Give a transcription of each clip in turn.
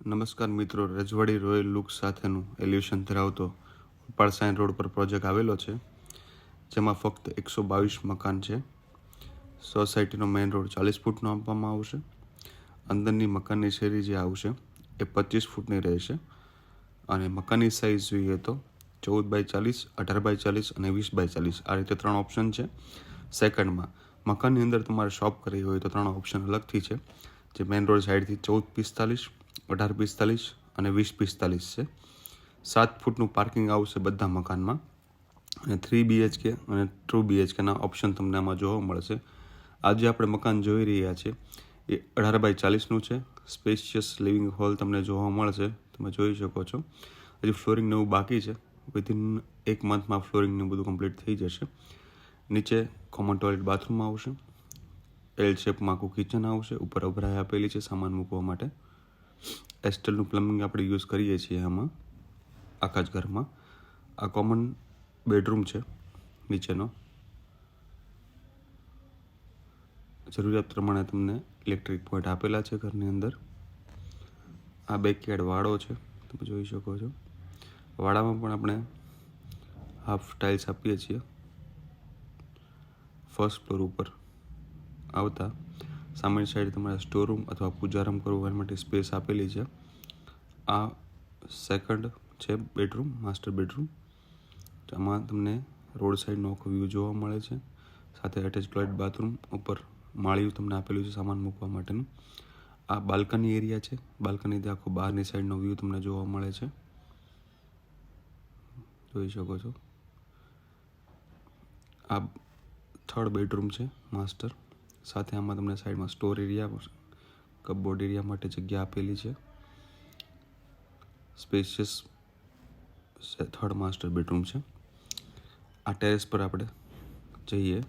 નમસ્કાર મિત્રો, રજવાડી રોયલ લુક સાથેનું એલ્યુશન ધરાવતો ઉપાડસાઈન રોડ પર પ્રોજેક્ટ આવેલો છે, જેમાં ફક્ત 122 મકાન છે. સોસાયટીનો મેઇન રોડ 40 ફૂટનો આપવામાં આવશે. અંદરની મકાનની શેરી જે આવશે એ 25 ફૂટની રહેશે અને મકાનની સાઇઝ જોઈએ તો 14x40, 18x40 અને 20x40 આ રીતે 3 ઓપ્શન છે. સેકન્ડમાં મકાનની અંદર તમારે શોપ કરવી હોય તો 3 ઓપ્શન અલગથી છે, જે મેઇન રોડ સાઈડથી 14x45, 18x45 અને 20x45 છે. 7 ફૂટનું પાર્કિંગ આવશે બધા મકાનમાં અને 3 BHK અને 2 BHKના ઓપ્શન તમને આમાં જોવા મળશે. આજે આપણે મકાન જોઈ રહ્યા છે એ 18x40નું છે. સ્પેશિયસ લિવિંગ હોલ તમને જોવા મળશે, તમે જોઈ શકો છો. હજી ફ્લોરિંગ નવું બાકી છે, વિધિન 1 મંથમાં ફ્લોરિંગનું બધું કમ્પ્લીટ થઈ જશે. નીચે કોમન ટોયલેટ બાથરૂમ આવશે, એલ શેપમાં આખું કિચન આવશે, ઉપર અભરાઈ આપેલી છે સામાન મૂકવા માટે. એસ્ટલનું પ્લમ્બિંગ આપણે યુઝ કરીએ છીએ આમાં આખા જ ઘરમાં. આ કોમન બેડરૂમ છે નીચેનો. જરૂરિયાત પ્રમાણે તમને ઇલેક્ટ્રિક પોઈન્ટ આપેલા છે ઘરની અંદર. આ બેકયાર્ડ વાડો છે, તમે જોઈ શકો છો. વાડામાં પણ આપણે હાફ ટાઇલ્સ આપીએ છીએ. ફર્સ્ટ ફ્લોર ઉપર આવતા સામેની સાઈડ તમારે સ્ટોર રૂમ અથવા પૂજારામ કરવું એના માટે સ્પેસ આપેલી છે. આ સેકન્ડ છે બેડરૂમ, માસ્ટર બેડરૂમ. આમાં તમને રોડ સાઈડનો આખો વ્યૂ જોવા મળે છે, સાથે એટેચ ટોયલેટ બાથરૂમ, ઉપર માળિયું તમને આપેલું છે સામાન મૂકવા માટેનું. આ બાલ્કની એરિયા છે, બાલ્કનીથી આખો બહારની સાઈડનો વ્યૂ તમને જોવા મળે છે, જોઈ શકો છો. આ થર્ડ બેડરૂમ છે માસ્ટર, સાથે આમાં તમને સાઈડમાં સ્ટોર એરિયા, કપબોર્ડ એરિયા માટે જગ્યા આપેલી છે. સ્પેશિયસ થર્ડ માસ્ટર બેડરૂમ છે. આ ટેરેસ પર આપણે જઈએ.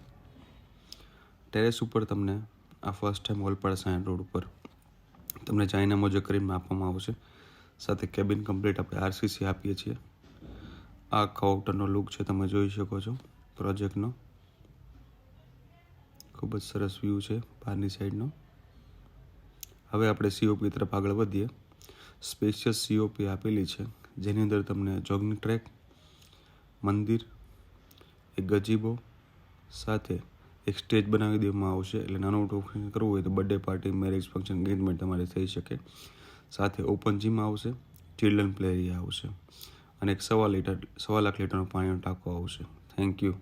ટેરેસ ઉપર તમને આ ફર્સ્ટ ટાઈમ ઓલપાડ રોડ ઉપર તમને ચાઇના મોજા કરીને આપવામાં આવશે, સાથે કેબિન કમ્પ્લીટ આપણે RCC આપીએ છીએ. આ કાઉન્ટરનો લુક છે, તમે જોઈ શકો છો પ્રોજેક્ટનો. ખૂબ જ સરસ વ્યૂ છે બહારની સાઈડનો. હવે આપણે COP તરફ આગળ વધીએ. સ્પેશિયસ COP આપેલી છે, જેની અંદર તમને જોગિંગ ટ્રેક, મંદિર, એક ગજીબો સાથે એક સ્ટેજ બનાવી દેવામાં આવશે. એટલે નાનું મોટું ફંક્શન કરવું હોય તો birthday party, marriage function, engagement તમારે થઈ શકે. સાથે ઓપન જીમ આવશે, ચિલ્ડ્રન પ્લે એરિયા આવશે અને એક 1.25 લાખ લીટરનો પાણીનો ટાંકો આવશે. Thank you.